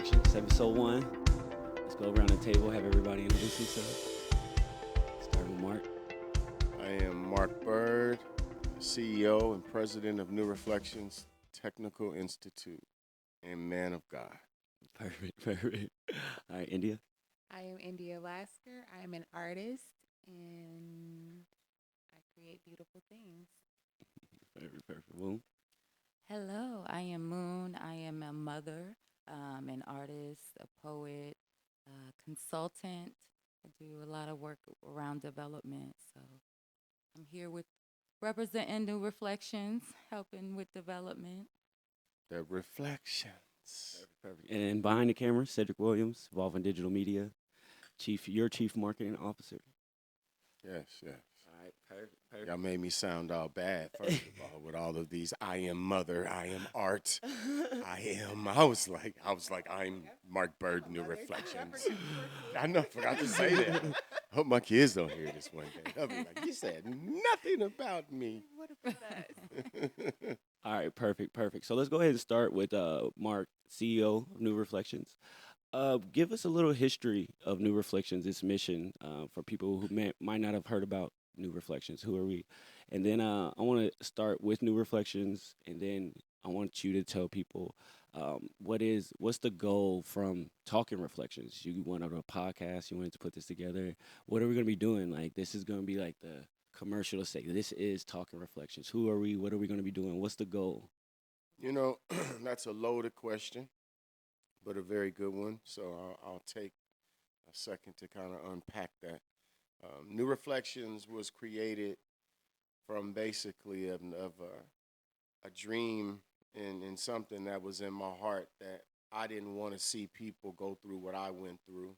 Reflections, episode one. Let's go around the table, have everybody introduce themselves. Start with Mark. I am Mark Byrd, CEO and President of New Reflections Technical Institute and man of God. Perfect. All right, India. I am India Lasker. I am an artist and I create beautiful things. Perfect. Boom. Hello, I am Moon. I am a mother, an artist, a poet, consultant. I do a lot of work around development. So I'm here with representing New Reflections, helping with development. The Reflections. Perfect. And then behind the camera, Cedric Williams, Evolving Digital Media, your chief marketing officer. Yes. All right, perfect. Y'all made me sound all bad, first of all, with all of these. I am mother, I am art, I was like, I'm Mark Byrd, New Reflections. I know, forgot to say that. I hope my kids don't hear this one day. They'll be like, you said nothing about me. What about that? All right, perfect. So let's go ahead and start with Mark, CEO of New Reflections. Give us a little history of New Reflections, its mission, for people who might not have heard about New Reflections. Who are we? And then I want to start with New Reflections, and then I want you to tell people what's the goal from Talking Reflections. You wanted a podcast, you wanted to put this together. What are we going to be doing? Like, this is going to be like the commercial to say, this is Talking Reflections. Who are we? What are we going to be doing? What's the goal? You know, that's a loaded question, but a very good one. So I'll take a second to kind of unpack that. New Reflections was created from basically of a dream and something that was in my heart that I didn't want to see people go through what I went through,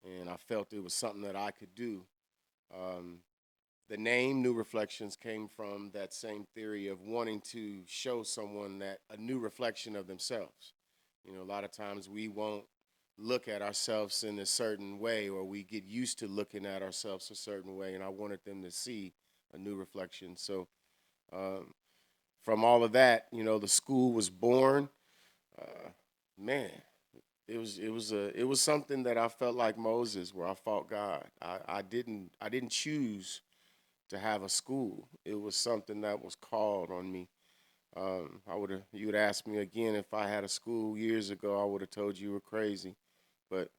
and I felt it was something that I could do. The name New Reflections came from that same theory of wanting to show someone that a new reflection of themselves. You know, a lot of times we won't look at ourselves in a certain way, or we get used to looking at ourselves a certain way, and I wanted them to see a new reflection. So from all of that, you know, the school was born. Man, it was something that I felt like Moses, where I fought God. I didn't choose to have a school. It was something that was called on me. You would ask me again if I had a school years ago, I would have told you were crazy. But,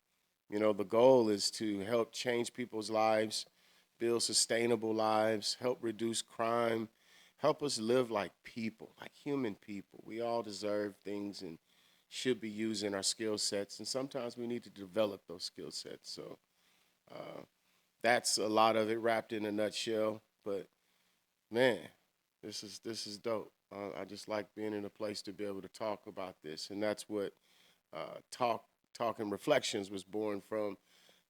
you know, the goal is to help change people's lives, build sustainable lives, help reduce crime, help us live like people, like human people. We all deserve things and should be using our skill sets, and sometimes we need to develop those skill sets. So that's a lot of it wrapped in a nutshell. But, man, this is dope. I just like being in a place to be able to talk about this, and that's what Talking Reflections was born from,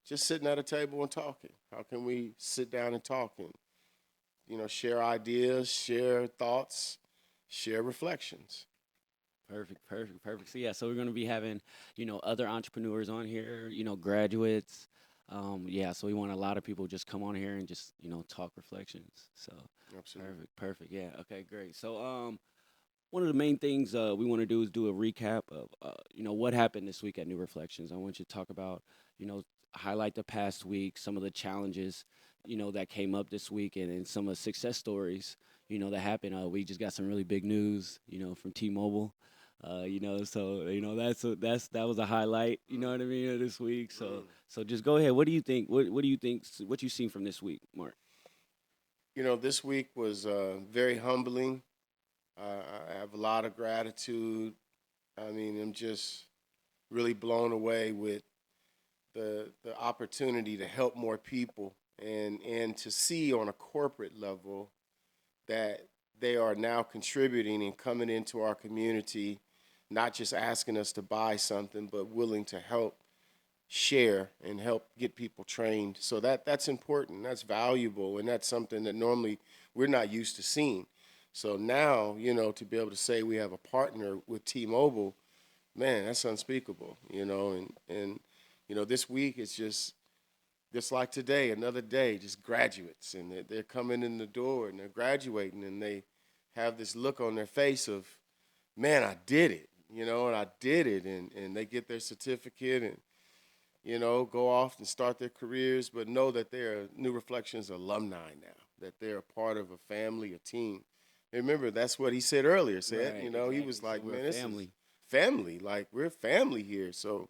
just sitting at a table and talking. How can we sit down and talk and, you know, share ideas, share thoughts, share reflections? Perfect. So we're going to be having, other entrepreneurs on here, graduates. So we want a lot of people just come on here and just, talk reflections. So Absolutely. perfect. Yeah. Okay, great. So one of the main things we want to do is do a recap of, what happened this week at New Reflections. I want you to talk about, highlight the past week, some of the challenges, that came up this week, and some of the success stories, that happened. We just got some really big news, from T-Mobile. That was a highlight, what I mean, of this week. So just go ahead. What do you think? What do you think? What you seen from this week, Mark? You know, this week was very humbling. I have a lot of gratitude. I mean, I'm just really blown away with the opportunity to help more people and to see on a corporate level that they are now contributing and coming into our community, not just asking us to buy something, but willing to help share and help get people trained. So that's important, that's valuable, and that's something that normally we're not used to seeing. So now, to be able to say we have a partner with T-Mobile, man, that's unspeakable, and this week it's just like today, another day, just graduates, and they're coming in the door and they're graduating, and they have this look on their face of, man, I did it. and I did it, and they get their certificate and go off and start their careers, but know that they're New Reflections alumni now, that they're a part of a family, a team. And remember, that's what he said earlier. Said, Right, he exactly. was So like, we're a man, this is family. family. Like we're family here. So,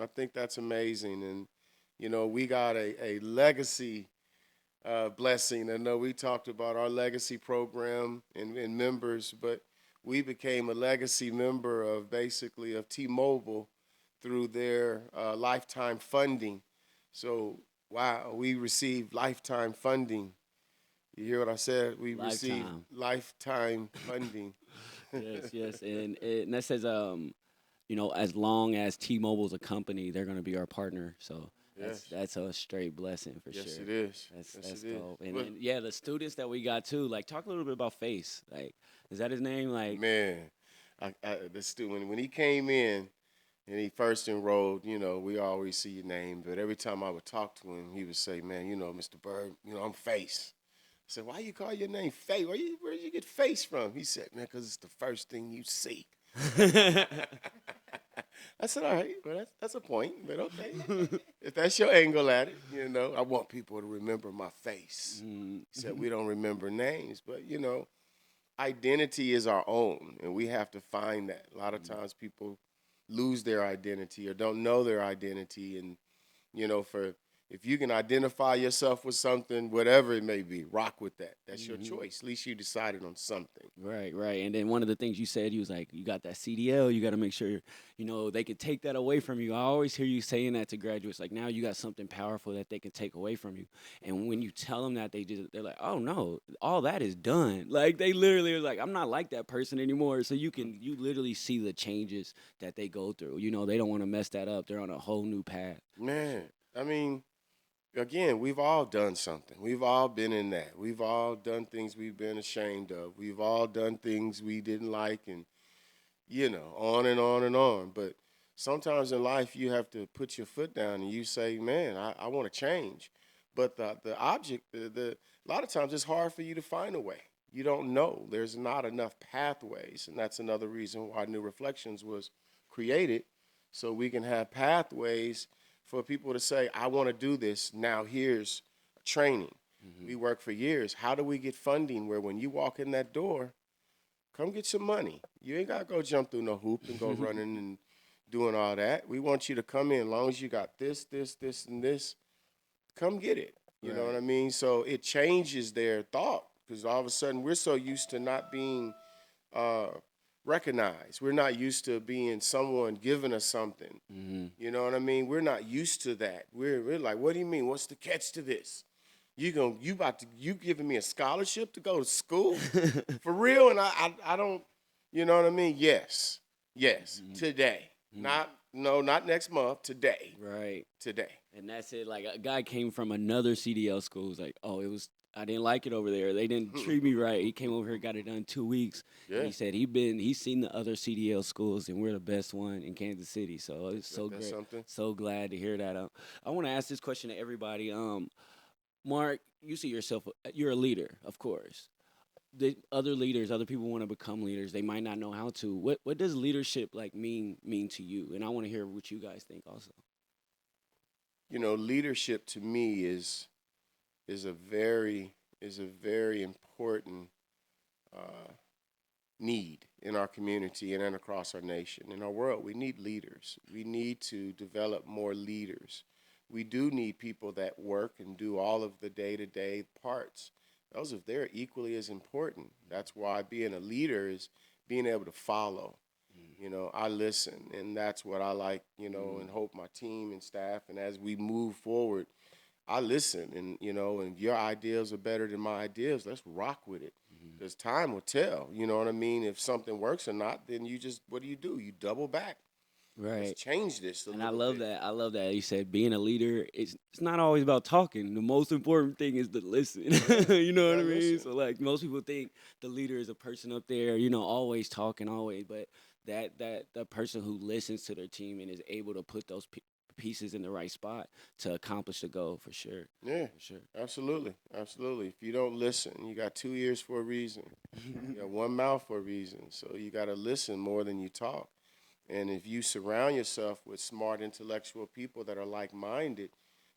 I think that's amazing. And, we got a legacy blessing. I know we talked about our legacy program and members, but we became a legacy member of basically of T-Mobile through their lifetime funding. So, wow, we received lifetime funding. You hear what I said? We received Lifetime. lifetime funding. Yes, yes, and that says as long as T-Mobile's a company, they're gonna be our partner. So Yes, that's a straight blessing for yes, sure. it is. That's Yes, that's it is. dope. And But then yeah, the students that we got too. Like, talk a little bit about Face. Like, is that his name? Like, man, the student when he came in and he first enrolled, we always see your name, but every time I would talk to him, he would say, "Man, Mr. Byrd, I'm Face." I said, "Why you call your name Face? Where did you get Face from?" He said, "Man, because it's the first thing you see." I said, "All right, well, that's a point, but okay. If that's your angle at it, I want people to remember my face." mm, He said, "We don't remember names, but, identity is our own, and we have to find that. A lot of times people lose their identity or don't know their identity, and for if you can identify yourself with something, whatever it may be, rock with that. That's your mhm. choice. At least you decided on something. Right, right. And then one of the things you said, you was like, you got that CDL, you got to make sure, they can take that away from you. I always hear you saying that to graduates, like now you got something powerful that they can take away from you. And when you tell them that, they're like, oh no, all that is done. Like they literally are like, I'm not like that person anymore. So you literally see the changes that they go through. They don't want to mess that up. They're on a whole new path. Man, I mean, again, we've all done something. We've all been in that. We've all done things we've been ashamed of. We've all done things we didn't like, and on and on and on. But sometimes in life, you have to put your foot down and you say, "Man, I want to change." But the object, a lot of times, it's hard for you to find a way. You don't know. There's not enough pathways, and that's another reason why New Reflections was created, so we can have pathways for people to say, "I want to do this." Now here's training. Hmm. We work for years. How do we get funding where when you walk in that door, come get some money. You ain't gotta go jump through no hoop and go running and doing all that. We want you to come in as long as you got this, and this. Come get it. You know what Right. I mean? So it changes their thought because all of a sudden we're so used to not being uh, recognized. We're not used to being someone giving us something. Hmm. You know what I mean? We're not used to that. We're like, what do you mean? What's the catch to this? You giving me a scholarship to go to school for real? And I don't, you know what I mean? Yes, yes. Today, not no, not next month. Today, Right. today. And that's it. Like a guy came from another CDL school. Was like, oh, I didn't like it over there. They didn't treat me right. He came over here, got it done in 2 weeks, and Yeah, he said he's seen the other CDL schools, and we're the best one in Kansas City. So it's so ain't that great, something? so glad to hear that. I want to ask this question to everybody. Mark, you see yourself, you're a leader, of course. The other leaders, other people want to become leaders. They might not know how to. What does leadership like mean to you? And I want to hear what you guys think also. Leadership to me is a very important uh, need in our community and across our nation. In our world, we need leaders. We need to develop more leaders. We do need people that work and do all of the day to day parts. They're equally as important. That's why being a leader is being able to follow. I listen, and that's what I like, and hope my team and staff, and as we move forward, I listen, and and your ideas are better than my ideas. Let's rock with it, Mm-hmm. because time will tell. You know what I mean? If something works or not, then you just what do? You double back. Let's Right. change this a And I little love bit. that. I love that. You said being a leader, it's not always about talking. The most important thing is to listen. Yeah, You you know what I gotta mean? listen. So like most people think the leader is a person up there, always talking, always. But that the person who listens to their team and is able to put those pieces in the right spot to accomplish the goal for sure. Yeah, For sure. absolutely, absolutely. If you don't listen, you got two ears for a reason. You got one mouth for a reason. So you got to listen more than you talk. And if you surround yourself with smart, intellectual people that are like-minded,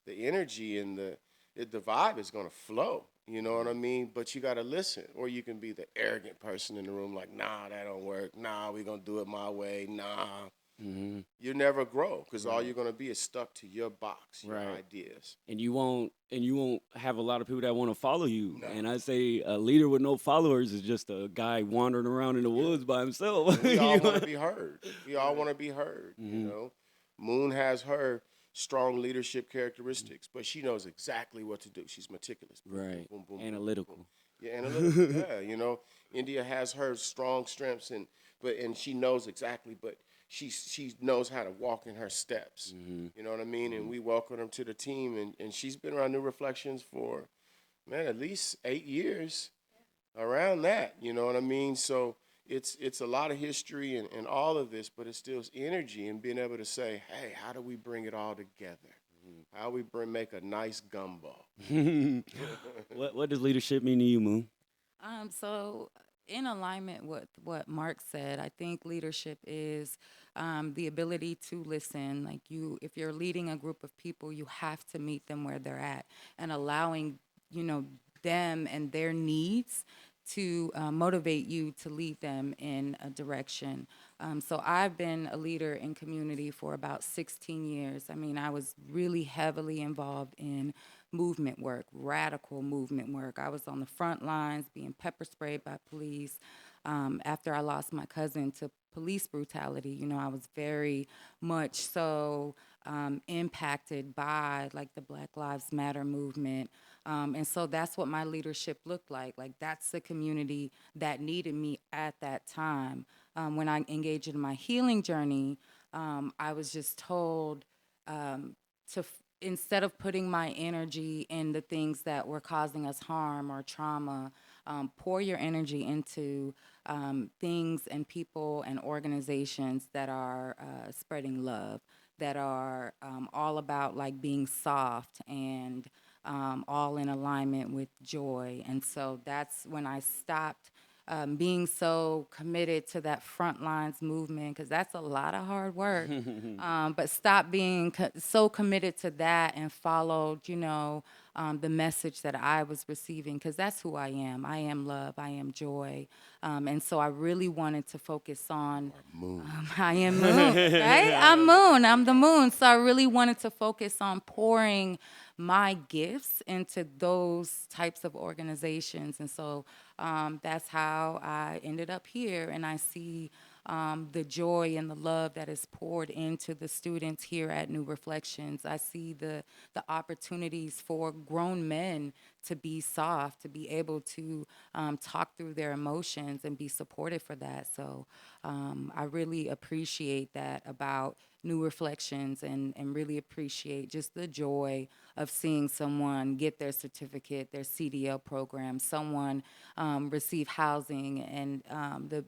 the energy and the vibe is gonna flow. You know what I mean? But you gotta listen, or you can be the arrogant person in the room, like, nah, that don't work. Nah, we gonna do it my way. Nah, Hmm. you never grow because all Right. you're gonna be is stuck to your box, your Right. ideas. And you won't have a lot of people that want to follow you. No. And I say a leader with no followers is just a guy wandering around in the Yeah. woods by himself. And we all You want know? to be heard. We all Right. want to be heard. You Hmm. know, Moon has her strong leadership characteristics, but she knows exactly what to do. She's meticulous. Boom, boom, Right. boom, boom, boom, boom, boom. Analytical. Yeah, analytical. Yeah, India has her strong strengths, and she knows exactly, but she knows how to walk in her steps. Hmm. You know what I mean? And Hmm. we welcome her to the team, and she's been around New Reflections for, man, at least 8 years, around that. You know what I mean? So it's a lot of history and all of this, but it's still energy and being able to say, hey, how do we bring it all together? How we make a nice gumbo? What does leadership mean to you, Moon? So in alignment with what Mark said, I think leadership is the ability to listen. Like if you're leading a group of people, you have to meet them where they're at and allowing, you know, them and their needs to motivate you to lead them in a direction. So I've been a leader in community for about 16 years. I mean, I was really heavily involved in movement work, radical movement work. I was on the front lines being pepper sprayed by police. After I lost my cousin to police brutality, you know, I was very much so impacted by like the Black Lives Matter movement. And so that's what my leadership looked like. Like that's the community that needed me at that time. When I engaged in my healing journey, I was just told to instead of putting my energy in the things that were causing us harm or trauma, pour your energy into things and people and organizations that are spreading love, that are all about like being soft and all in alignment with joy. And so that's when I stopped being so committed to that front lines movement, because that's a lot of hard work. But stop being so committed to that and followed, you know, the message that I was receiving, because that's who I am. I am love. I am joy. And so I really wanted to focus on. Moon. I am moon, right? I'm moon. I'm the moon. So I really wanted to focus on pouring my gifts into those types of organizations. And so that's how I ended up here. And I see the joy and the love that is poured into the students here at New Reflections. I see the opportunities for grown men to be soft, to be able to talk through their emotions and be supported for that. So I really appreciate that about New Reflections, and really appreciate just the joy of seeing someone get their certificate, their CDL program, someone receive housing, and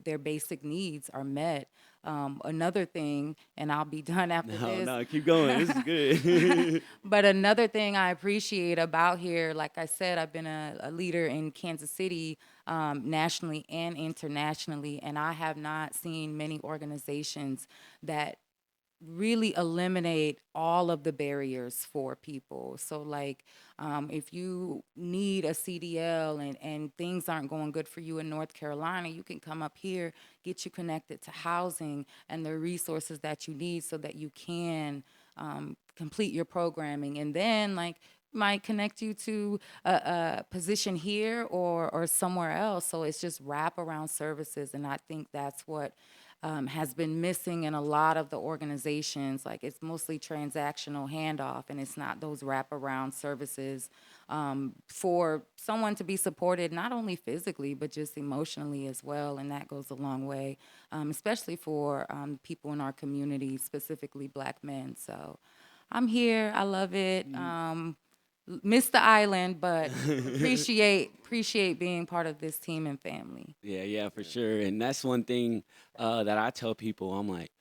their basic needs are met. Another thing, and I'll be done after No, this. no, keep going. This is good. But another thing I appreciate about here, like I said, I've been a leader in Kansas City nationally and internationally, and I have not seen many organizations that really eliminate all of the barriers for people. So like if you need a CDL and things aren't going good for you in North Carolina, you can come up here, get you connected to housing and the resources that you need so that you can complete your programming. And then like might connect you to a position here or somewhere else. So it's just wraparound services. And I think that's what has been missing in a lot of the organizations. Like it's mostly transactional handoff, and it's not those wraparound services for someone to be supported not only physically but just emotionally as well. And that goes a long way, especially for people in our community, specifically Black men. So I'm here. I love it. Miss the island, but appreciate being part of this team and family. Yeah, yeah, for sure. And that's one thing that I tell people. I'm like,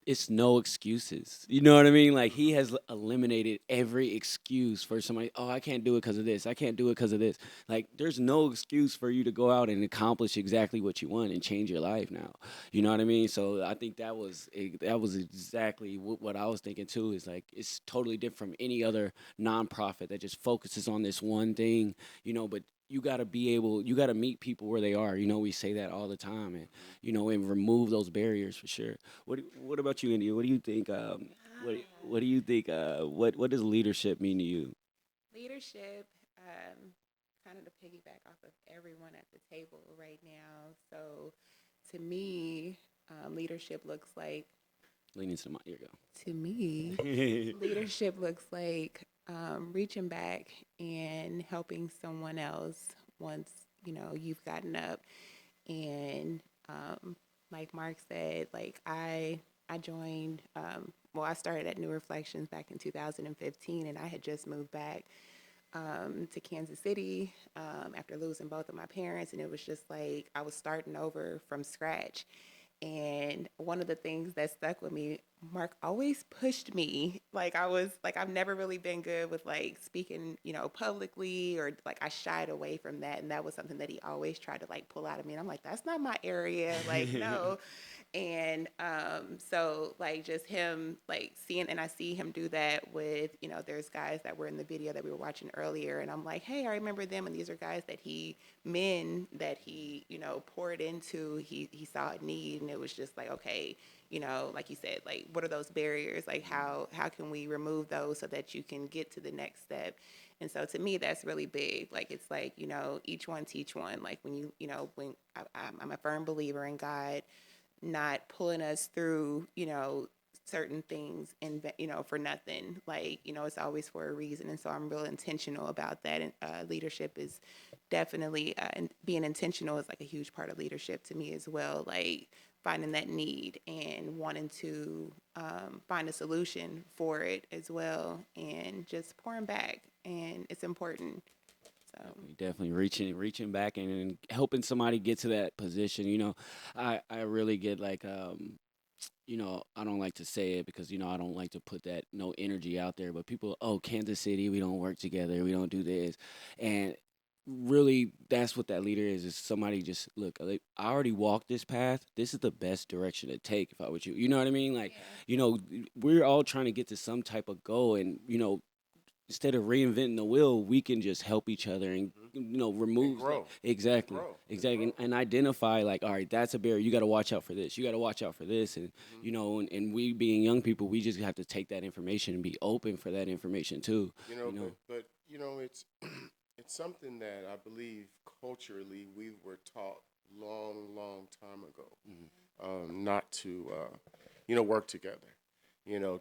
it's no excuses. You know what I mean? Like he has eliminated every excuse for somebody. Oh, I can't do it because of this. I can't do it because of this. Like there's no excuse for you to go out and accomplish exactly what you want and change your life now. You know what I mean? So I think that was exactly what I was thinking too. Is like it's totally different from any other nonprofit that just focuses on this one thing. But you got to be able, you got to meet people where they are. We say that all the time, and and remove those barriers for sure. What about you, India? What do you think? What do you think? What does leadership mean to you? Leadership, kind of to piggyback off of everyone at the table right now. So, to me, leadership looks like Lean into the mic. Here to me, you go. leadership looks like reaching back and helping someone else once you've gotten up. And like Mark said, like I joined. Well, I started at New Reflections back in 2015, and I had just moved back to Kansas City after losing both of my parents, and it was just like I was starting over from scratch. And one of the things that stuck with me, Mark always pushed me. Like I've never really been good with like speaking, publicly, or like I shied away from that. And that was something that he always tried to like pull out of me. And I'm like, that's not my area. Like, no. And so like just him like seeing, and I see him do that with, there's guys that were in the video that we were watching earlier, and I'm like, hey, I remember them, and these are guys that men that he, poured into. He saw a need, and it was just like, okay, like you said, like what are those barriers? Like how can we remove those so that you can get to the next step? And so to me, that's really big. Like it's like, each one teach one. Like when when I'm a firm believer in God not pulling us through, certain things and, for nothing. Like, it's always for a reason. And so I'm real intentional about that. And leadership is definitely, and being intentional is like a huge part of leadership to me as well. Like finding that need and wanting to find a solution for it as well, and just pouring back. And it's important. So Definitely reaching back and helping somebody get to that position. I really get like I don't like to say it because I don't like to put that no energy out there. But people, oh, Kansas City, we don't work together, we don't do this, and really that's what that leader is somebody just look, like, I already walked this path, this is the best direction to take if I was you know what I mean, like yeah. we're all trying to get to some type of goal, and instead of reinventing the wheel, we can just help each other and And remove grow. And exactly, grow. And exactly, grow. and identify like, all right, that's a barrier. You got to watch out for this. You got to watch out for this, and Mhm. and we being young people, we just have to take that information and be open for that information too. You know. But it's it's something that I believe culturally we were taught long time ago, Mhm. not to work together,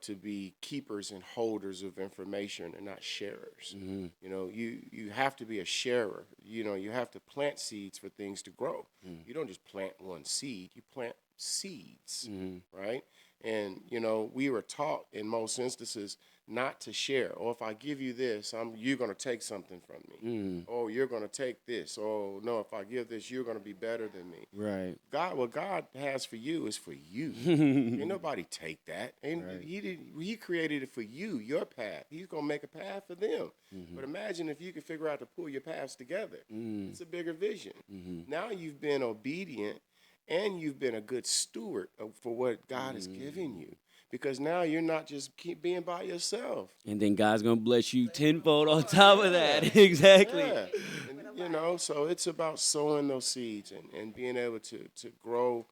to be keepers and holders of information and not sharers. Mhm. You have to be a sharer. You have to plant seeds for things to grow. Mhm. You don't just plant one seed, you plant seeds, Mhm. right? And we were taught in most instances not to share. Or if I give you this, you're going to take something from me. Mhm. Oh, you're going to take this. Oh, no, if I give this, you're going to be better than me. Right. What God has for you is for you. Ain't nobody take that. And Right. he created it for you, your path. He's gonna make a path for them. Mhm. But imagine if you could figure out to pull your paths together. Mhm. It's a bigger vision. Mhm. Now you've been obedient and you've been a good steward for what God has given you. Because now you're not just keep being by yourself. And then God's gonna bless you Bless some tenfold on more. top of Yeah. that. Exactly. Yeah. And With a lot. so it's about sowing those seeds and being able to grow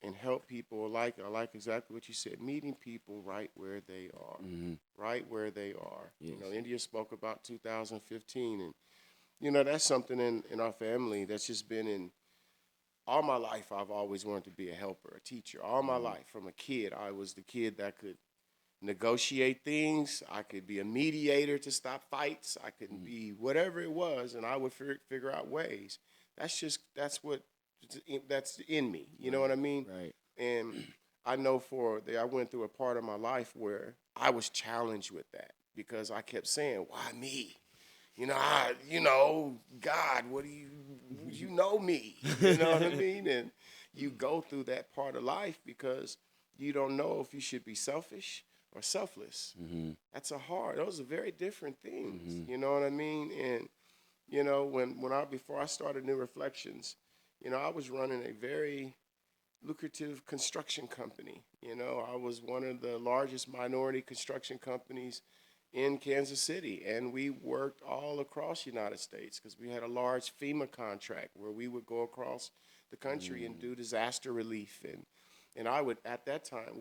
and help people. I like exactly what you said, meeting people right where they are. Mhm. Right where they are. Yes. India spoke about 2015, and that's something in our family that's just been in all my life. I've always wanted to be a helper, a teacher. All my life, from a kid, I was the kid that could negotiate things. I could be a mediator to stop fights. I could be whatever it was, and I would figure out ways. That's in me. You know what I mean? Right. And I know I went through a part of my life where I was challenged with that because I kept saying, "Why me?" God, what do you know me? You know what I mean? And you go through that part of life because you don't know if you should be selfish or selfless. Mm-hmm. Those are very different things. Mm-hmm. You know what I mean? And before I started New Reflections, I was running a very lucrative construction company. I was one of the largest minority construction companies in Kansas City, and we worked all across the United States because we had a large FEMA contract where we would go across the country and do disaster relief. And I would, at that time,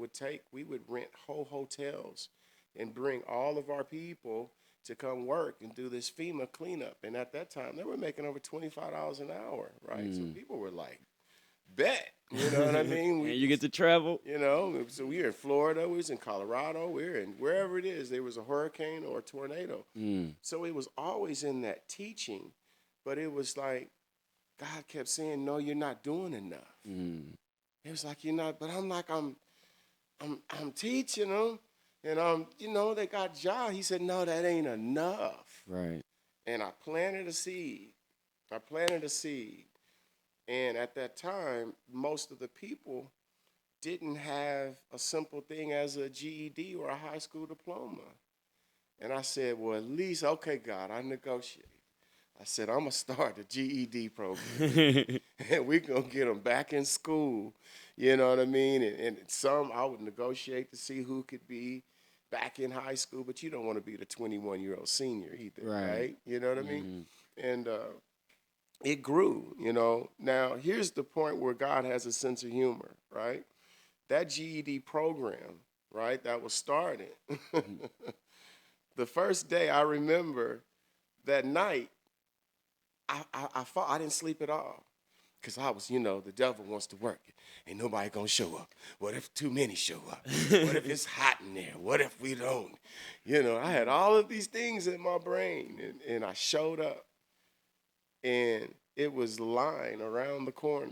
we would rent whole hotels and bring all of our people to come work and do this FEMA cleanup. And at that time, they were making over $25 an hour, right? So people were like, bet, you know what I mean? And you get to travel. So we were in Florida, we was in Colorado, we were in wherever it is, there was a hurricane or a tornado. So it was always in that teaching, but it was like God kept saying, no, you're not doing enough. It was like, you're not, but I'm teaching them, and they got jobs. He said, no, that ain't enough. Right. And I planted a seed. And at that time, most of the people didn't have a simple thing as a GED or a high school diploma. And I said, well, at least, okay, God, I negotiate. I said, I'm going to start the GED program. And we're going to get them back in school. You know what I mean? And some I would negotiate to see who could be back in high school, but you don't want to be the 21-year-old senior either, right? You know what I mean? And it grew, Now, here's the point where God has a sense of humor, right? That GED program, right, that was started. The first day, I remember that night, I thought I didn't sleep at all. Because I was, the devil wants to work. Ain't nobody going to show up. What if too many show up? What if it's hot in there? What if we don't? I had all of these things in my brain. And I showed up. And it was lying around the corner.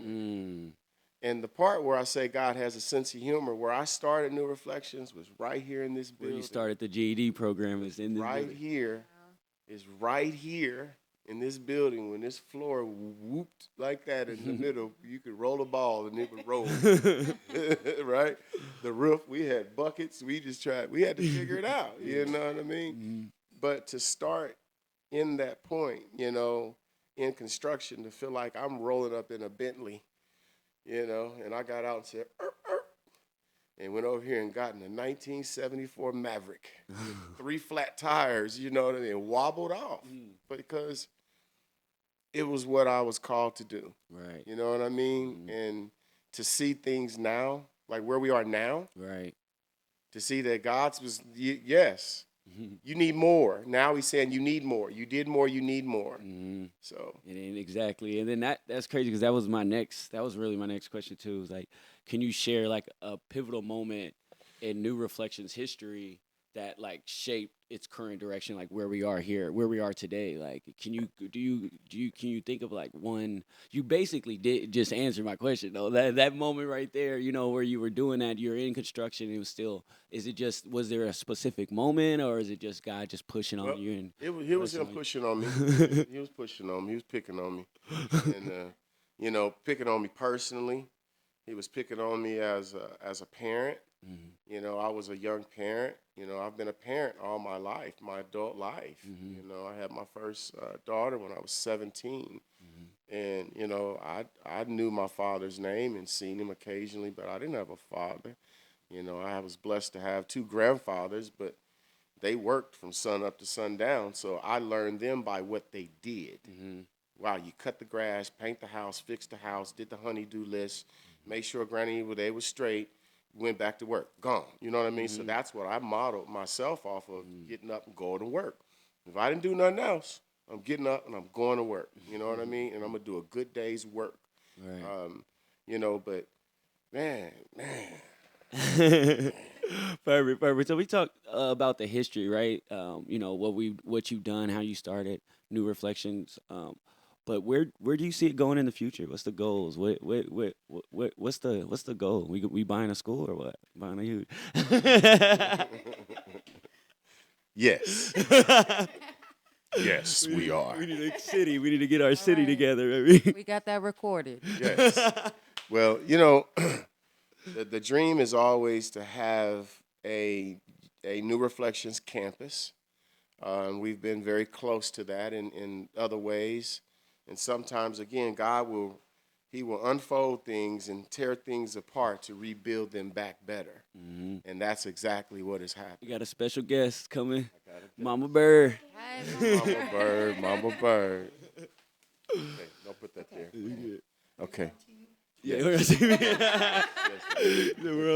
And the part where I say God has a sense of humor, where I started New Reflections was right here in this building. Where you started the GED program is in this right building. Here is right here in this building. When this floor whooped like that in the middle, you could roll a ball and it would roll. Right? The roof, we had buckets. We had to figure it out. You know what I mean? But to start in that point, in construction, to feel like I'm rolling up in a Bentley, and I got out and said, and went over here and got in a 1974 Maverick, 3 flat tires, and wobbled off because it was what I was called to do. Right. You know what I mean? And to see things now, like where we are now, Right. to see that God's was, yes, you need more. Now he's saying you need more. You did more, you need more. So. And exactly. And then that's crazy because that was really my next question too. Was like, can you share like a pivotal moment in New Reflections history that like shaped its current direction, like where we are today? Like, can you think of like one? You basically did just answer my question though. That moment right there, where you were doing that, you're in construction. It was still. Was there a specific moment, or is it just God just pushing on you? And he was him pushing on me. He was pushing on me. He was picking on me, and picking on me personally. He was picking on me as a parent. I was a young parent. I've been a parent all my life, my adult life. I had my first daughter when I was 17. And, I knew my father's name and seen him occasionally, but I didn't have a father. I was blessed to have 2 grandfathers, but they worked from sun up to sundown. So I learned them by what they did. Wow, you cut the grass, paint the house, fix the house, did the honey-do list, make sure Granny, they was straight, went back to work, gone. You know what I mean? So that's what I modeled myself off of, getting up and going to work. If I didn't do nothing else, I'm getting up and I'm going to work. You know what I mean? And I'm going to do a good day's work. Right. But man. Perfect. So we talked about the history, right? What you've done, how you started New Reflections. But where do you see it going in the future? What's the goals? What's the goal? We buying a school or what? Buying a huge? Yes. Yes, we are. We need a city. We need to get our city right. together. I mean. We got that recorded. Yes. Well, The dream is always to have a New Reflections campus. We've been very close to that in other ways, and sometimes again, He will unfold things and tear things apart to rebuild them back better, and that's exactly what has You happened. got a special guest coming, I got it. Mama Byrd. Hi, Mama Bird, Mama Bird. Okay, don't put that there. Okay. Yeah, Yes. we're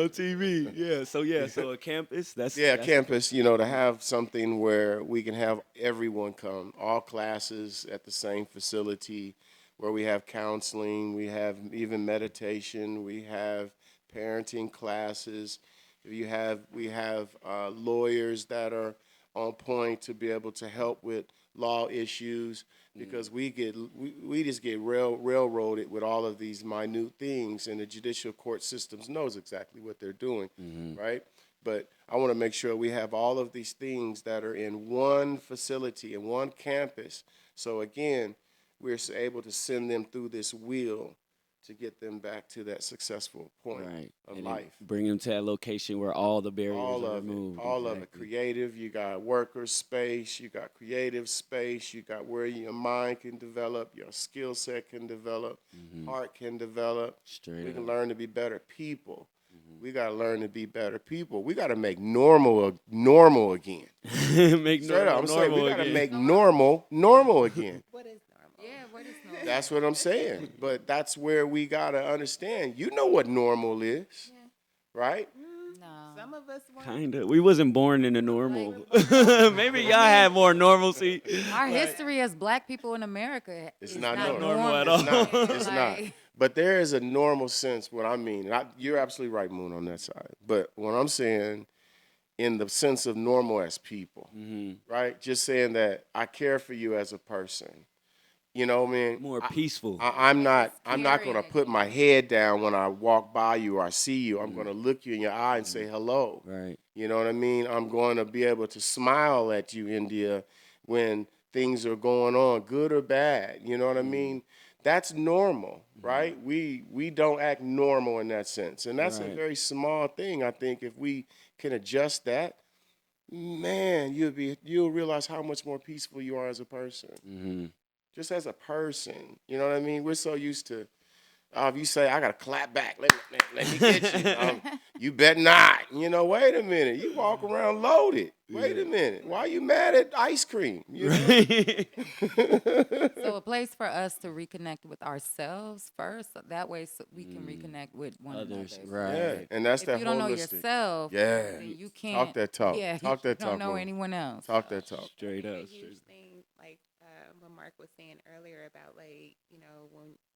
on TV. Yes. Yeah, we're on TV. So a campus. Yeah, That's campus, to have something where we can have everyone come, all classes at the same facility, where we have counseling, we have even meditation, we have parenting classes. We have lawyers that are on point to be able to help with law issues because we just get railroaded with all of these minute things, and the judicial court systems knows exactly what they're doing, right? But I want to make sure we have all of these things that are in one facility, in one campus. So again, we're able to send them through this wheel to get them back to that successful point right. of And then life. bring them to that location where all the barriers All are of it, removed. all of it. Exactly. Creative, you got worker space, you got creative space, you got where your mind can develop, your skill set can develop, heart can develop. Straight We can up. learn to be better people. We got to learn to be better people. We got to make normal again. Make Straight up, normal I'm saying we normal got to again. make normal again. What is normal? Yeah, what is normal? That's what I'm saying. But that's where we got to understand. You know what normal is, right? No. Some of us weren't. Kinda. We wasn't born in the normal. Like- Maybe y'all had more normalcy. Our history as Black people in America It's is not not normal. Normal at normal. all. It's not. But there is a normal sense, what I mean. You're absolutely right, Moon, on that side. But what I'm saying, in the sense of normal as people, right? Just saying that I care for you as a person. You know what I mean? More peaceful. I'm not caring going to put my head down when I walk by you or I see you. I'm going to look you in your eye and say hello. Right. You know what I mean? I'm going to be able to smile at you, India, when things are going on, good or bad. You know what I mean? That's normal, right? We don't act normal in that sense. And that's a Right. very small thing. I think if we can adjust that, man, you'll realize how much more peaceful you are as a person. Just as a person. You know what I mean? We're so used to, if you say, I got to clap back, let me get you. You bet not. Wait a minute. You walk around loaded. Wait a minute. Why are you mad at ice cream? Right. So a place for us to reconnect with ourselves first. So that way we can reconnect with one Others. another. Right. Yeah, and that's If that you don't know holistic. yourself, Yeah. then you can't Talk that talk. Yeah, Talk that you talk, don't know Mo. anyone else. Talk that talk. Straight I up. think a Straight huge thing, like what Mark was saying earlier about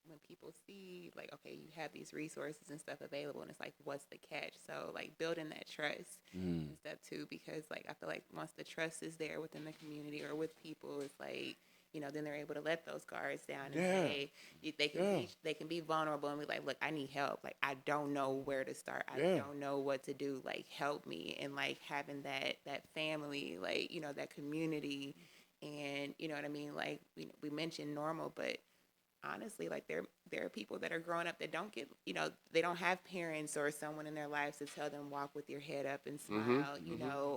when people see like, okay, you have these resources and stuff available, and it's like, what's the catch? So like building that trust and stuff too, because like I feel like once the trust is there within the community or with people, it's like, then they're able to let those guards down and Yeah. say they can be vulnerable and be like, look, I need help. Like I don't know where to start. I Yeah. don't know what to do. Like help me. And like having that family, like that community, and you know what I mean. Like we mentioned normal, but honestly, like there are people that are growing up that don't get, they don't have parents or someone in their lives to tell them walk with your head up and smile,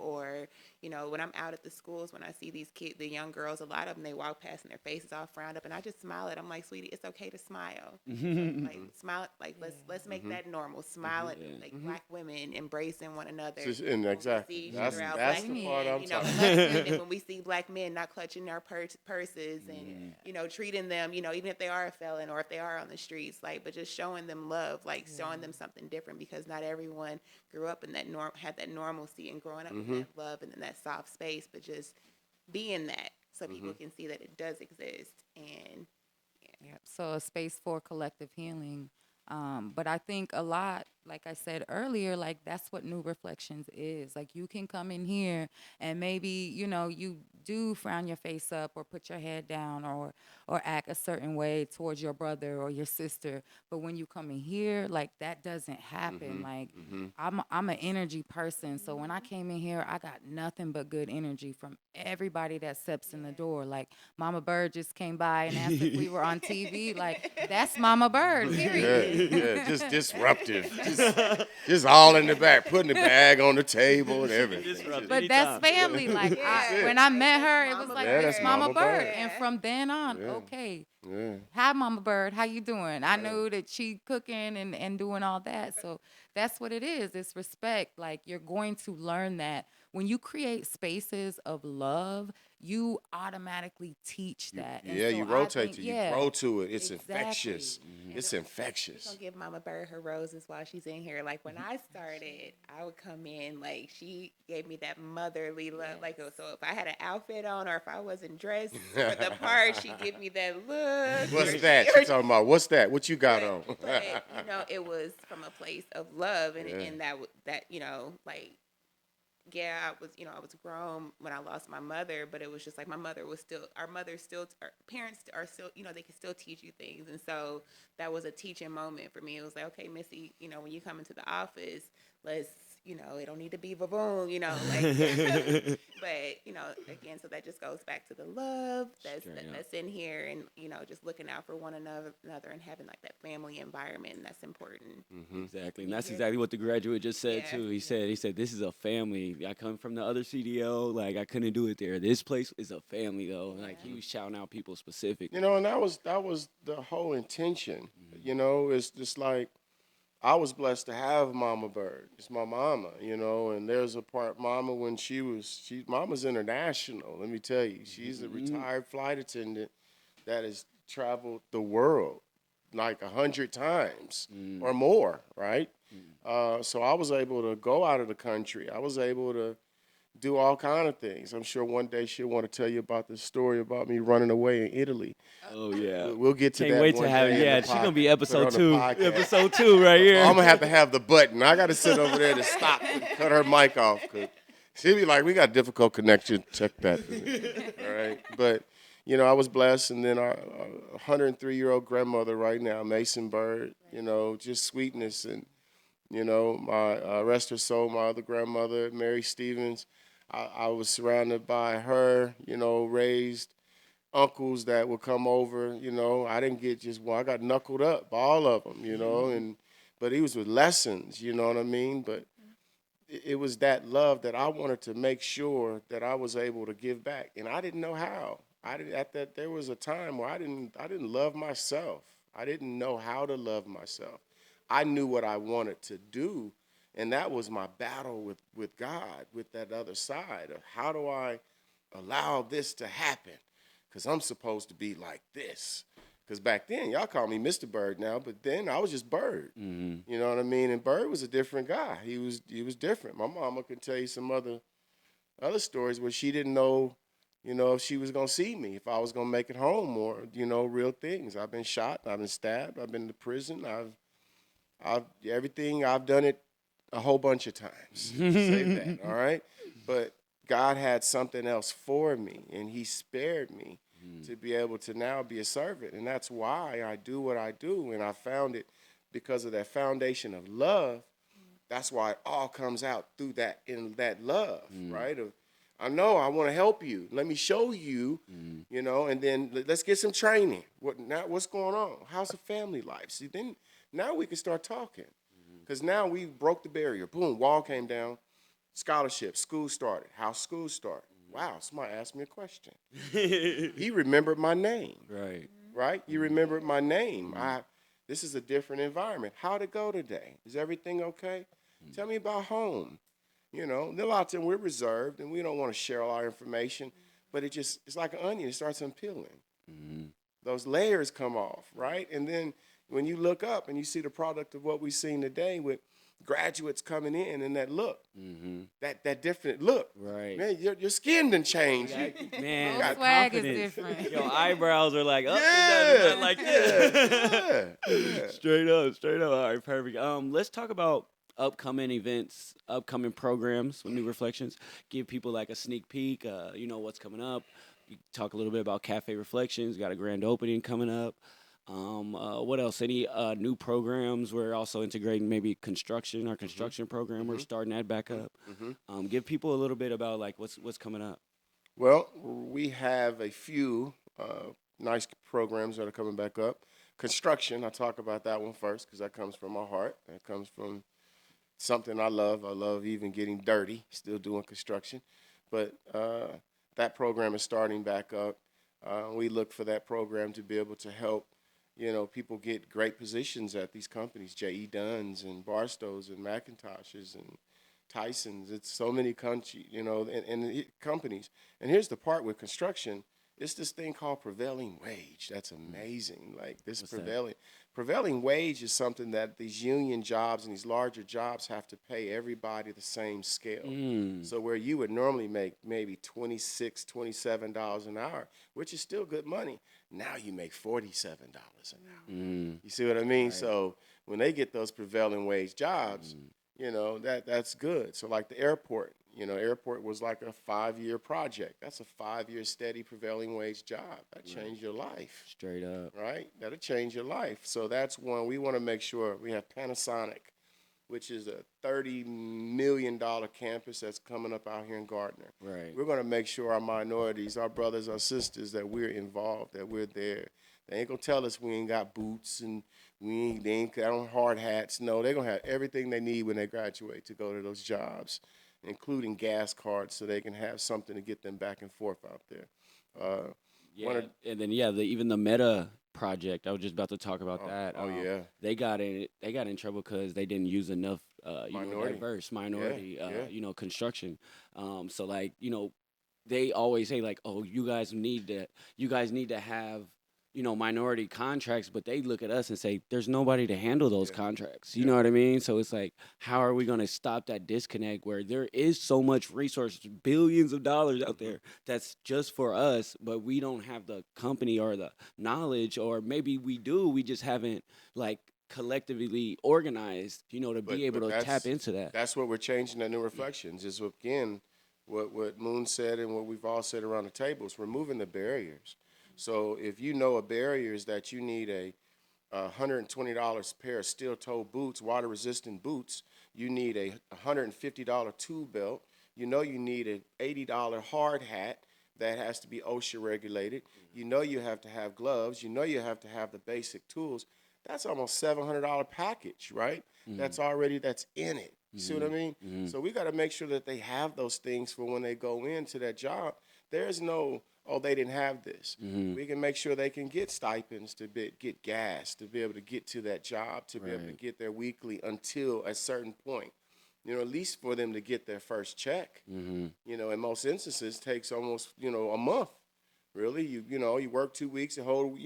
or when I'm out at the schools, when I see these kids, the young girls, a lot of them, they walk past and their faces all frowned up, and I just smile at them like, sweetie, it's okay to smile. Like smile, like let's make that normal. Smile at like Black women embracing one another. And exactly. See That's throughout that's Black the men, part I'm Black talking about. women, when we see Black men not clutching their purses and treating them, even if they are a felon or if they are on the streets, like, but just showing them love, like showing them something different, because not everyone grew up in that had that normalcy and growing up in that love and in that soft space, but just being that so people can see that it does exist. And Yep. So a space for collective healing. But I think a lot, like I said earlier, like that's what New Reflections is. Like you can come in here and maybe, you do frown your face up or put your head down or act a certain way towards your brother or your sister. But when you come in here, like that doesn't happen. Like I'm an energy person. So when I came in here, I got nothing but good energy from everybody that steps in the door. Like Mama Byrd just came by and asked if we were on TV. Like that's Mama Byrd, period. Yeah, just disruptive. just all in the back, putting the bag on the table and everything. Disrupt But that's anytime. family. Like Yeah, when I like, met that's her, it Mama was like Yeah, this that's Mama Mama Bird, Bird. and from then on, Yeah. okay, Yeah. hi Mama Bird, how you doing? I knew that she cooking and doing all that. So that's what it is. It's respect. Like you're going to learn that when you create spaces of love, you automatically teach that. And Yeah, so you I rotate think, to, you yeah, grow to it. It's exactly. infectious. And It's we infectious. gonna give Mama Bird her roses while she's in here. Like when I started, I would come in like she gave me that motherly love. Yes. Like so, if I had an outfit on or if I wasn't dressed for the part, she'd give me that look. What's or that? She, She talking about, what's that? What you got on? but you know, it was from a place of love, and Yeah. and that you know, like yeah, I was grown when I lost my mother, but it was just like my mother was still, our parents are still, they can still teach you things. And so that was a teaching moment for me. It was like, okay, Missy, when you come into the office, let's, it don't need to be vavoon, like, but, again, so that just goes back to the love Straight up. that's in here and, just looking out for one another and having like that family environment. And that's important. Exactly, and that's exactly what the graduate just said Yeah. too. He said, "This is a family. I come from the other CDO. Like I couldn't do it there. This place is a family, though. Like he was shouting out people specific. And that was the whole intention. It's just like I was blessed to have Mama Bird. It's my mama, and there's a part Mama when Mama's international. Let me tell you, she's a retired flight attendant that has traveled the world like 100 times or more, right? So I was able to go out of the country. I was able to do all kind of things. I'm sure one day she'll want to tell you about the story about me running away in Italy. Oh yeah, We'll get to can't that. wait one to have. day in Yeah, the she's gonna be podcast, episode put it on the 2. podcast. Episode 2 right here. I'm gonna have the button. I got to sit over there to stop and cut her mic off. Cause she'll be like, "We got a difficult connection. Check that." All right, but I was blessed, and then our 103-year-old grandmother right now, Mason Byrd. Just sweetness, and my rest her soul, my other grandmother, Mary Stevens. I was surrounded by her. Raised uncles that would come over. I didn't get just one. I got knuckled up by all of them. But he was with lessons. You know what I mean? But it was that love that I wanted to make sure that I was able to give back, and I didn't know how. There was a time where I didn't love myself. I didn't know how to love myself. I knew what I wanted to do, and that was my battle with God, with that other side of how do I allow this to happen? Because I'm supposed to be like this. Because back then, y'all call me Mr. Byrd now, but then I was just Byrd. You know what I mean? And Byrd was a different guy. He was different. My mama can tell you some other stories where she didn't know, if she was gonna see me, if I was gonna make it home, or real things. I've been shot. I've been stabbed. I've been to prison. Everything. I've done it a whole bunch of times. Say that, all right? But God had something else for me, and He spared me to be able to now be a servant. And that's why I do what I do. And I found it because of that foundation of love. That's why it all comes out through that, in that love, right? I know I want to help you. Let me show you, and then let's get some training. What's going on? How's the family life? See, then now we can start talking. Because now we broke the barrier. Boom, wall came down. Scholarship, school started. How's school start? Wow, somebody asked me a question. He remembered my name. Right? You remembered my name. This is a different environment. How'd it go today? Is everything okay? Tell me about home. A lot of times we're reserved and we don't want to share all our information, but it's like an onion. It starts unpeeling. Those layers come off, right? And then when you look up and you see the product of what we've seen today with graduates coming in and that look, that different look. Right. Man, your skin done changed. Man, Your the swag is confidence. different. Your eyebrows are like, up, Yeah, like this. yeah. Straight up. All right, perfect. Let's talk about upcoming events, upcoming programs with New Reflections. Give people like a sneak peek. What's coming up. You talk a little bit about Cafe Reflections. Got a grand opening coming up. What else? Any new programs? We're also integrating maybe our construction program. We're starting that back up. Give people a little bit about like what's coming up. Well, we have a few nice programs that are coming back up. construction, I'll talk about that one first because that comes from my heart. That comes from something I love. I love even getting dirty, still doing construction. But that program is starting back up. We look for that program to be able to help, people get great positions at these companies, J.E. Dunn's and Barstow's and McIntosh's and Tyson's. It's so many country, and companies. And here's the part with construction. It's this thing called prevailing wage. That's amazing. Like this What's that? prevailing wage is something that these union jobs and these larger jobs have to pay everybody the same scale. So where you would normally make maybe $26, $27 an hour, which is still good money, now you make $47 an hour. You see what I mean? Right. So when they get those prevailing wage jobs, that's good. So like the airport, airport was like a 5-year project. That's a 5-year steady prevailing wage job. That changed your life. Straight up. Right? That'll change your life. So that's one. We want to make sure we have Panasonic, which is a $30 million campus that's coming up out here in Gardner. Right. We're going to make sure our minorities, our brothers, our sisters, that we're involved, that we're there. They ain't going to tell us we ain't got boots and they ain't got on hard hats. No, they're going to have everything they need when they graduate to go to those jobs, including gas cards, so they can have something to get them back and forth out there. And then even the Meta project. I was just about to talk about that. Yeah. They got in trouble because they didn't use enough diverse minority construction. So like they always say like, oh, you guys need to have minority contracts, but they look at us and say, there's nobody to handle those contracts. You know what I mean? So it's like, how are we going to stop that disconnect where there is so much resources, billions of dollars out there that's just for us, but we don't have the company or the knowledge, or maybe we do, we just haven't like collectively organized, to be able to tap into that. That's what we're changing at New Reflections is, again, what Moon said and what we've all said around the table is removing the barriers. So if you know a barrier is that you need a $120 pair of steel-toe boots, water-resistant boots, you need a $150 tool belt, you need an $80 hard hat that has to be OSHA regulated, you have to have gloves, you have to have the basic tools. That's almost $700 package, right? That's in it. You see what I mean? So we got to make sure that they have those things for when they go into that job. There's no, oh, they didn't have this. We can make sure they can get stipends to get gas, to be able to get to that job, to be able to get their weekly until a certain point. At least for them to get their first check. In most instances, takes almost, a month. Really, you work 2 weeks, a whole,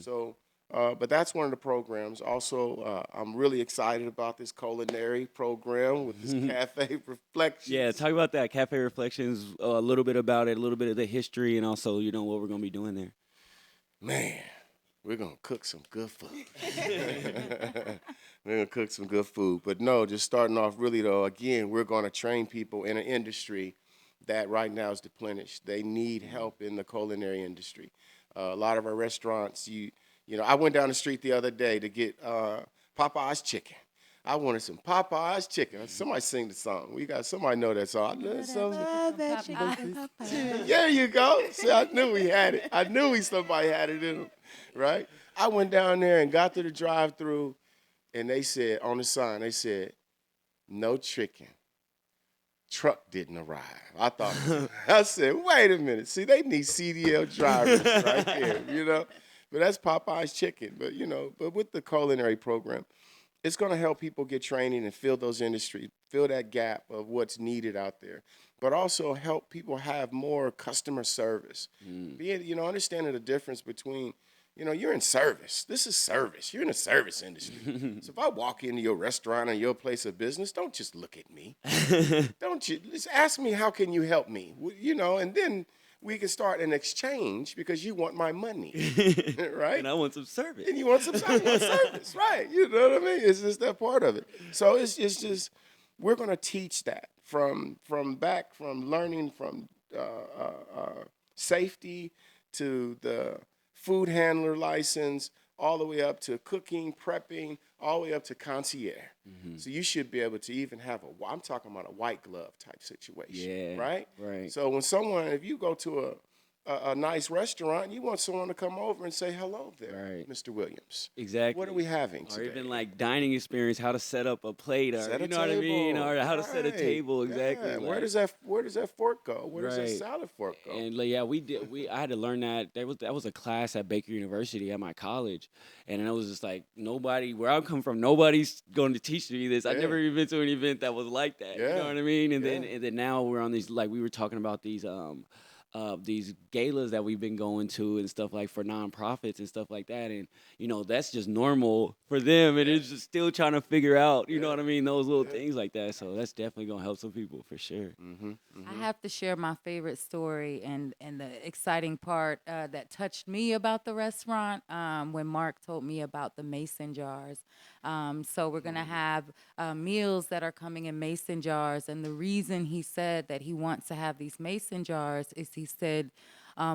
So, but that's one of the programs. Also, I'm really excited about this culinary program with this Cafe Reflections. Yeah, talk about that Cafe Reflections. A little bit about it, a little bit of the history, and also what we're gonna be doing there. Man, we're gonna cook some good food. We're gonna cook some good food. But no, just starting off really though. Again, we're gonna train people in an industry that right now is deplenished. They need help in the culinary industry. A lot of our restaurants, I went down the street the other day to get Popeye's chicken. I wanted some Popeye's chicken. Somebody sing the song. Somebody know that song. There you go. See, I knew we had it. I knew somebody had it in them, right? I went down there and got to the drive-thru, and they said, on the sign, they said, no chicken. Truck didn't arrive. I said, wait a minute. See, they need CDL drivers right there, But that's Popeye's chicken. But with the culinary program, it's going to help people get training and fill those industries, fill that gap of what's needed out there, but also help people have more customer service. Understanding the difference between, you're in service. This is service. You're in the service industry. So if I walk into your restaurant or your place of business, don't just look at me. Don't you? Just ask me, how can you help me? And then we can start an exchange because you want my money, right? And I want some service. And you want some service, right? You know what I mean? It's just that part of it. So it's just we're going to teach that from learning from safety to the food handler license, all the way up to cooking, prepping, all the way up to concierge. So you should be able to even have I'm talking about a white glove type situation, right? Right. So if you go to a nice restaurant, you want someone to come over and say hello there, Right. Mr. Williams. Exactly. What are we having Or today? even like dining experience, how to set up a plate, or Set a you know what I mean, table. or how to set a Right. table. Exactly. Yeah. Like, Where does that fork go? Where does that right. salad fork go? And like, yeah, we did. I had to learn that. That was a class at Baker University at my college, and it was just like nobody where I come from. Nobody's going to teach me this. I Yeah. never even been to an event that was like that. You know Yeah. what I mean? And Yeah. then now we're on these, like we were talking about these galas that we've been going to and stuff, like for nonprofits and stuff like that, and that's just normal for them, and it's just still trying to figure out, you know what I mean, those little things like that. So that's definitely gonna help some people for sure. I have to share my favorite story and the exciting part that touched me about the restaurant when Mark told me about the mason jars. So we're gonna have meals that are coming in mason jars, and the reason he said that he wants to have these mason jars is he said.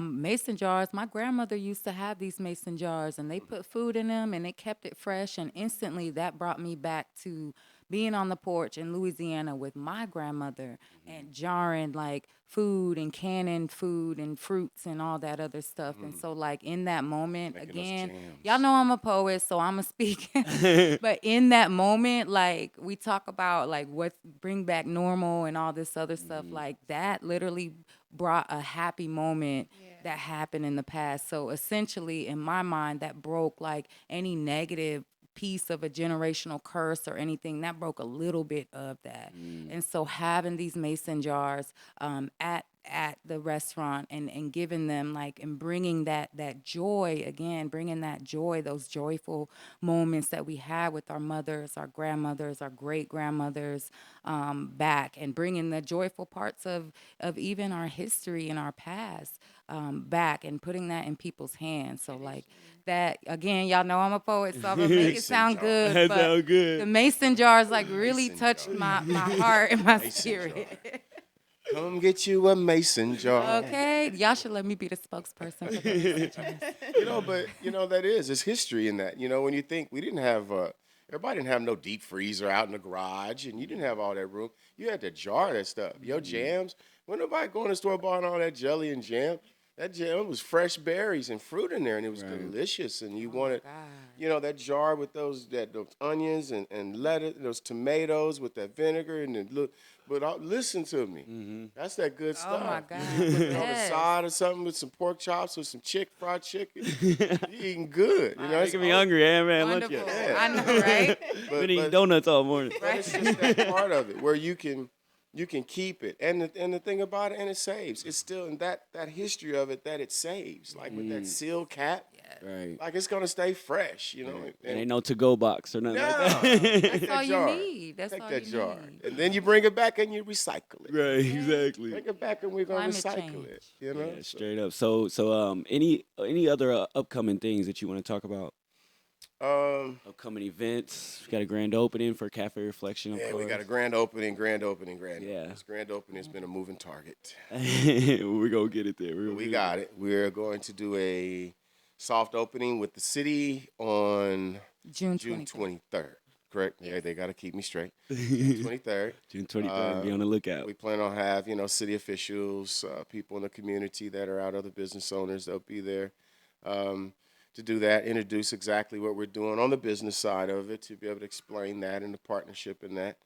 Mason jars, my grandmother used to have these mason jars and they put food in them and it kept it fresh. And instantly that brought me back to being on the porch in Louisiana with my grandmother and jarring like food and canning food and fruits and all that other stuff. And so like in that moment, Making those again, jams. y'all know I'm a poet, so I'm a speak. But in that moment, like we talk about like what bring back normal and all this other stuff, like that literally brought a happy moment that happened in the past. So essentially, in my mind, that broke like any negative piece of a generational curse or anything. That broke a little bit of that. And so having these mason jars at the restaurant and giving them like and bringing that joy again, bringing that joy, those joyful moments that we had with our mothers, our grandmothers, our great grandmothers back, and bringing the joyful parts of even our history and our past back, and putting that in people's hands. So like that again, y'all know I'm a poet, so I'm gonna make it Mason sound jar. good. That But sound good. the mason jars like really Mason touched jar. my heart and my Mason spirit. Come get you a mason jar. Okay, y'all should let me be the spokesperson for the mason jars. But that it's history in that. When you think we didn't have everybody didn't have no deep freezer out in the garage, and you didn't have all that room. You had to jar that stuff. Your jams. When nobody going to the store buying all that jelly and jam. That jam was fresh berries and fruit in there, and it was delicious. And you wanted, that jar with those onions and lettuce, those tomatoes with that vinegar and But listen to me, that's that good Oh stuff. my God, You put it the on the best. side or something with some pork chops or some fried chicken. You eating good. It's Making me hungry, man. Lunch Wonderful. yet. I know, right? Been eating donuts all morning. But it's just that part of it where you can keep it, and the thing about it, and it saves. It's still in that history of it that it saves, like with that seal cap, Right. like it's gonna stay fresh, And ain't no to-go box or nothing like No. that. Take That's all that you jar. need. That's Take all that you jar, need. and then you bring it back and you recycle it. Right, exactly. Bring it back and we're gonna Climate recycle change. it. Yeah, straight up. So any other upcoming things that you want to talk about? Upcoming events. We got a grand opening for Cafe Reflection, of Yeah, course. we got a grand opening. Yeah. This grand opening has been a moving target. We're gonna get it there. We got it. We're going to do a soft opening with the city on June June 23rd. 23rd. Correct? Yeah, they got to keep me straight. June 23rd. June 23rd. Be on the lookout. We plan on have city officials, people in the community that are out, other business owners. They'll be there to do that. Introduce exactly what we're doing on the business side of it, to be able to explain that and the partnership in that.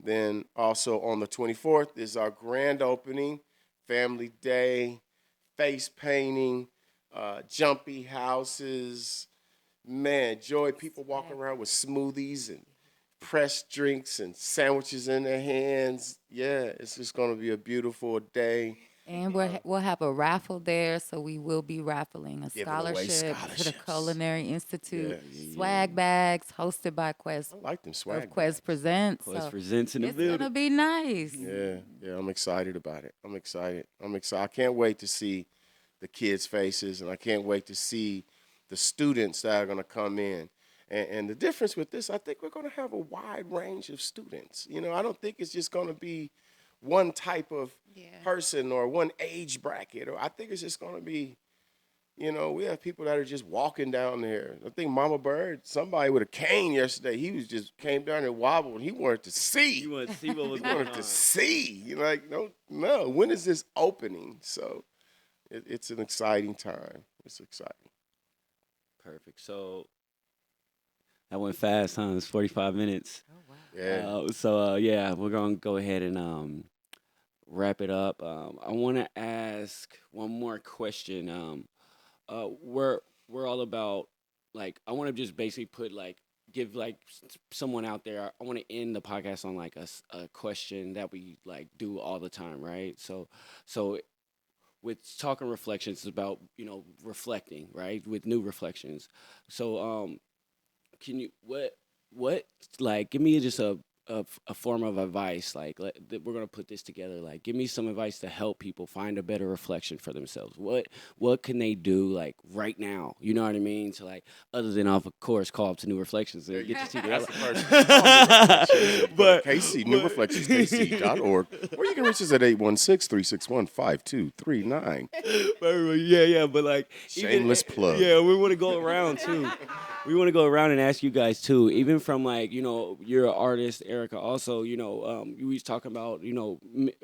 Then also on the 24th is our grand opening, family day, face painting, jumpy houses. Man, joy, people walking around with smoothies and pressed drinks and sandwiches in their hands. Yeah, it's just going to be a beautiful day. And we'll have a raffle there, so we will be raffling a Giving away scholarship to the scholarships. Culinary Institute. Yeah. Swag bags hosted by Quest. I like them swag bags. Quest Presents. Quest So Presents in the it's building. gonna be nice. Yeah, I'm excited about it. I'm excited. I can't wait to see the kids' faces, and I can't wait to see the students that are going to come in. And the difference with this, I think we're going to have a wide range of students. I don't think it's just going to be one type of person or one age bracket. Or I think it's just going to be, we have people that are just walking down there. I think Mama Byrd, somebody with a cane yesterday, he was just came down and wobbled. He wanted to see. You want to see what was He going wanted on. to see. You're like, no. When is this opening? So it's an exciting time. It's exciting. Perfect. So that went fast, huh? It's 45 minutes. Oh, wow. Yeah. Yeah, we're gonna go ahead and wrap it up. I want to ask one more question. We're all about like I want to just basically put like give like someone out there. I want to end the podcast on like a question that we like do all the time, right? So with talking reflections, it's about reflecting, right? With new reflections. So can you what like give me just a form of advice like we're gonna put this together like give me some advice to help people find a better reflection for themselves. What can they do like right now, you know what I mean, to like other than of course call up to New Reflections There and you get to go. see That's their the person to call New Reflections. You go to but KC, New Reflections, KC.org, or you can reach us at 816-361-5239. yeah, but like even Shameless plug. yeah, we want to go around too. We want to go around and ask you guys too, even from like you're an artist, Erica. Also, you was talking about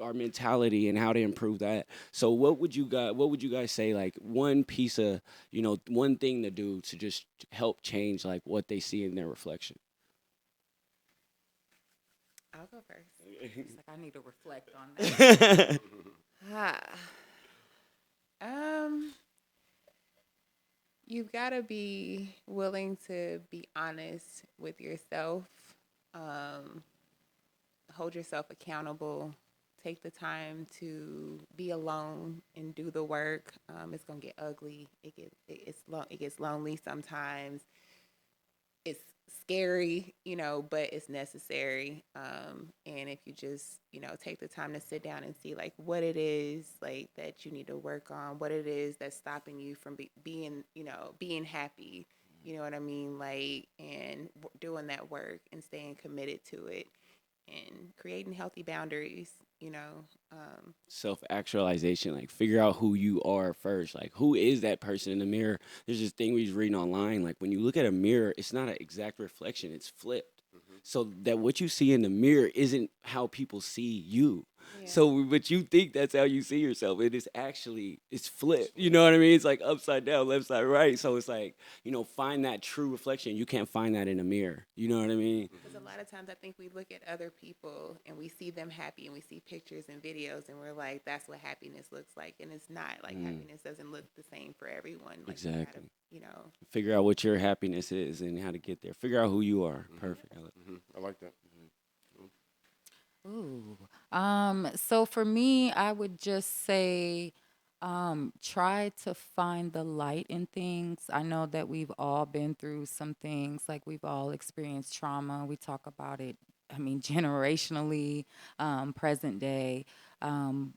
our mentality and how to improve that. So, what would you guys say like one piece of one thing to do to just help change like what they see in their reflection? I'll go first. It's like I need to reflect on that. Ah. Um, you've got to be willing to be honest with yourself. Um, hold yourself accountable. Take the time to be alone and do the work. It's gonna get ugly. It gets lonely sometimes. It's scary, but it's necessary. And if you just, take the time to sit down and see like what it is like that you need to work on, what it is that's stopping you from being, being happy. You know what I mean? Like, and doing that work and staying committed to it and creating healthy boundaries, you know. Self actualization, like figure out who you are first. Like who is that person in the mirror? There's this thing we was reading online. Like when you look at a mirror, it's not an exact reflection, it's flipped. So that what you see in the mirror isn't how people see you. Yeah. So but you think that's how you see yourself. It is actually it's flipped. You know what I mean? It's like upside down, left side, right. So it's like, find that true reflection. You can't find that in a mirror. You know what I mean? Because a lot of times I think we look at other people and we see them happy and we see pictures and videos and we're like, that's what happiness looks like. And it's not like happiness doesn't look the same for everyone. Like you gotta, Exactly. you know. Figure out what your happiness is and how to get there. Figure out who you are. Perfect. I like that. Ooh. So for me, I would just say, try to find the light in things. I know that we've all been through some things, like we've all experienced trauma. We talk about it, I mean, generationally, present day. Um,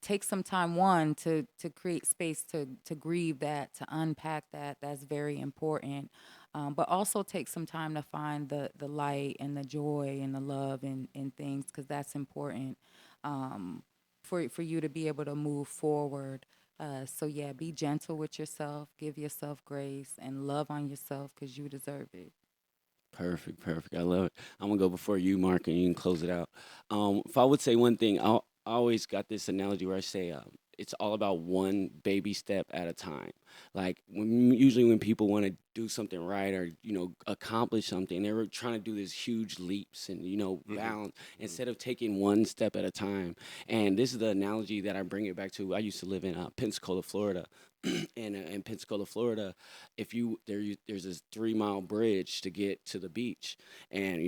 Take some time, one, to create space to grieve that, to unpack that. That's very important. But also take some time to find the light and the joy and the love in things, because that's important, um, for you to be able to move forward. So yeah, be gentle with yourself, give yourself grace, and love on yourself because you deserve it. Perfect, perfect. I love it. I'm gonna go before you, Mark, and you can close it out. If I would say one thing, I always got this analogy where I say it's all about one baby step at a time. Like usually when people want to do something right or accomplish something, they're trying to do these huge leaps and bounds instead of taking one step at a time. And this is the analogy that I bring it back to. I used to live in Pensacola, Florida, and in Pensacola, Florida, if you there's this 3 mile bridge to get to the beach, and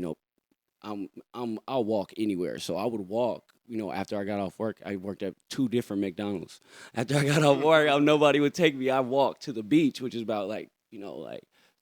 I'll walk anywhere. So I would walk. After I got off work, I worked at two different McDonald's. After I got off work, nobody would take me. I walked to the beach, which is about like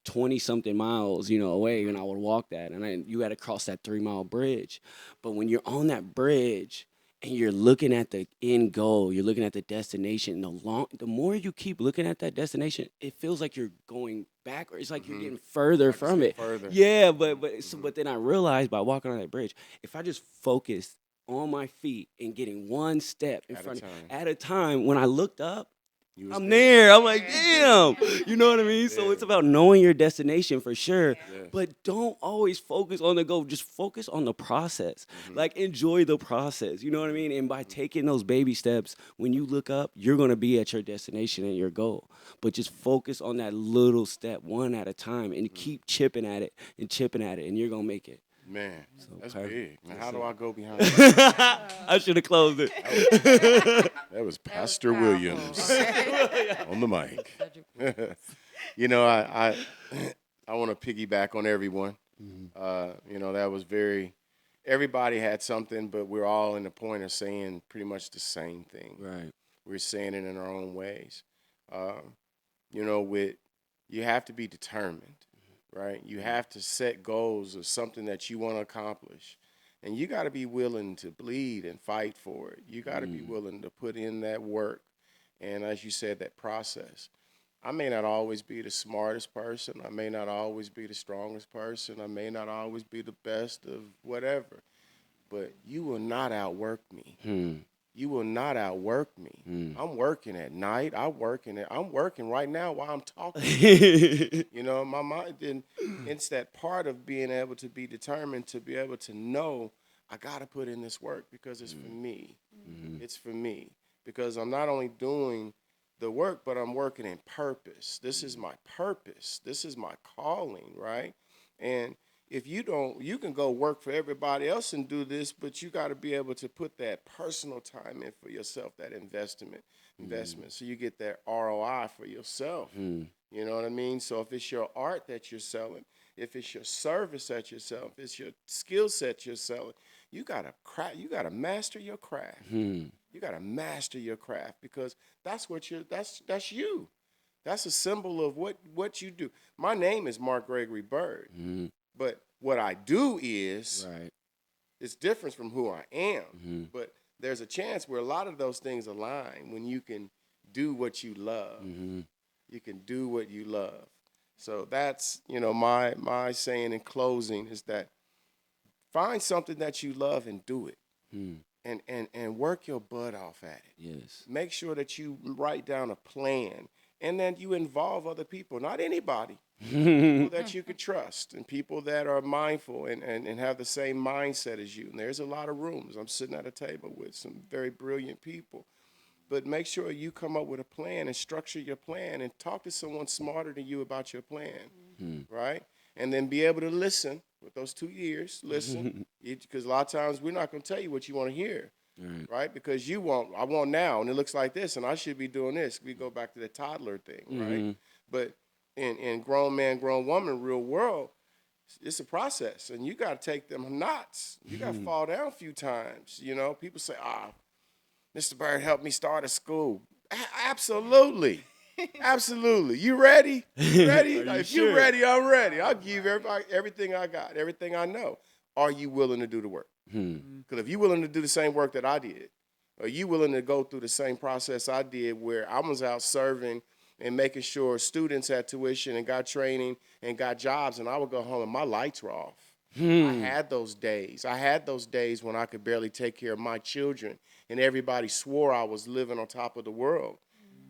20 something miles, away, and I would walk that. And then you had to cross that 3 mile bridge. But when you're on that bridge and you're looking at the end goal, you're looking at the destination. The more you keep looking at that destination, it feels like you're going backward. It's like you're getting further Like you from said, it. further. Yeah, but then I realized by walking on that bridge, if I just focused on my feet and getting one step in At a front time. at a time, when I looked up, You was I'm there. I'm like, Yeah. damn. You know what I mean? So Yeah. it's about knowing your destination for sure. Yes. But don't always focus on the goal. Just focus on the process. Mhm. Like enjoy the process. You know what I mean? And by taking those baby steps, when you look up, you're gonna be at your destination and your goal. But just focus on that little step one at a time and keep chipping at it and chipping at it, and you're gonna make it. Man, So that's perfect. big. Now, Yes, how do sir. I go behind that? I should have closed it. That was That was Pastor powerful. Williams on the mic. Cedric Williams. You know, I want to piggyback on everyone. Mhm. You know, that was very. Everybody had something, but we're all in the point of saying pretty much the same thing. Right. We're saying it in our own ways. You know, with you have to be determined, right? You have to set goals of something that you want to accomplish, and you got to be willing to bleed and fight for it. You got to be willing to put in that work, and as you said, that process. I may not always be the smartest person. I may not always be the strongest person. I may not always be the best of whatever, but you will not outwork me. Hmm. You will not outwork me. Mm. I'm working at night. I'm working right now while I'm talking. You know, my mind didn't. It's that part of being able to be determined to be able to know I got to put in this work because it's for me. Mhm. It's for me because I'm not only doing the work, but I'm working in purpose. This is my purpose. This is my calling, right? And if you don't, you can go work for everybody else and do this, but you got to be able to put that personal time in for yourself, that investment, so you get that ROI for yourself. Mm. You know what I mean? So if it's your art that you're selling, if it's your service that you're selling, if it's your skill set you're selling, you gotta you gotta master your craft. Mm. You gotta master your craft because that's what that's you. That's a symbol of what you do. My name is Mark Gregory Byrd, Mm. but what I do is Right. it's different from who I am. Mhm. But there's a chance where a lot of those things align when you can do what you love. Mhm. You can do what you love. So that's, you know, my saying in closing is that find something that you love and do it. Mm. And work your butt off at it. Yes. Make sure that you write down a plan and then you involve other people, not anybody, people that you can trust and people that are mindful and have the same mindset as you. And there's a lot of rooms. I'm sitting at a table with some very brilliant people. But make sure you come up with a plan and structure your plan and talk to someone smarter than you about your plan, Mm. right? And then be able to listen with those 2 years, listen, because a lot of times we're not going to tell you what you want to hear, Right. right? Because I want now, and it looks like this, and I should be doing this. We go back to the toddler thing, right? Mhm. But in grown man, grown woman, real world, it's a process, and you got to take them knots. You got to fall down a few times. You know, people say, Mr. Byrd helped me start a school. Absolutely. Absolutely. You ready? You ready? Are you If sure? you're ready, I'm ready. I'll give everybody everything I got, everything I know. Are you willing to do the work? Hmm. Because if you're willing to do the same work that I did, or you willing to go through the same process I did where I was out serving and making sure students had tuition and got training and got jobs, and I would go home and my lights were off. I had those days. I had those days when I could barely take care of my children, and everybody swore I was living on top of the world.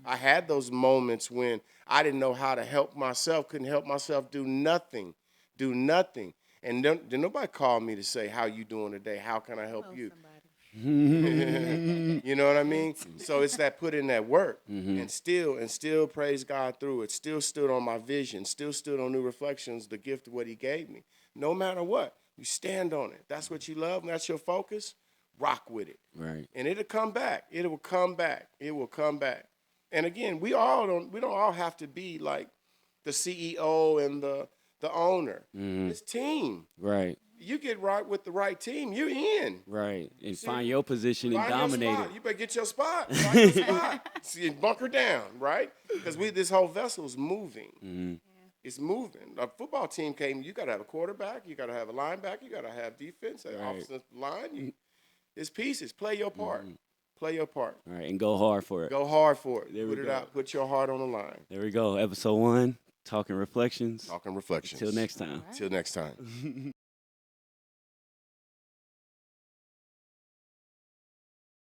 I had those moments when I didn't know how to help myself, couldn't help myself do nothing. And then nobody called me to say, how you doing today? How can I help Oh, you? Mhm. You know what I mean? So it's that put in that work Mhm. and still praise God through it. Still stood on my vision. Still stood on New Reflections, the gift of what He gave me. No matter what, you stand on it. That's what you love and that's your focus. Rock with it. Right. And it'll come back. It will come back. It will come back. And again, we don't all have to be like the CEO and the owner. Mhm. It's team. Right. You get right with the right team, you're in. Right. And See, find your position and Find your dominate spot. it. You better get your spot. Find your spot. See, bunker down, right? Because this whole vessel is moving. Mhm. It's moving. A football team came. You got to have a quarterback. You got to have a linebacker. You got to have defense, an Right. offensive line. It's pieces. Play your part. Play your part. All right. And go hard for it. Go hard for it. There we Put it go. out. Put your heart on the line. There we go. Episode 1, Talking Reflections. Talking reflections. Till next time. Till next time.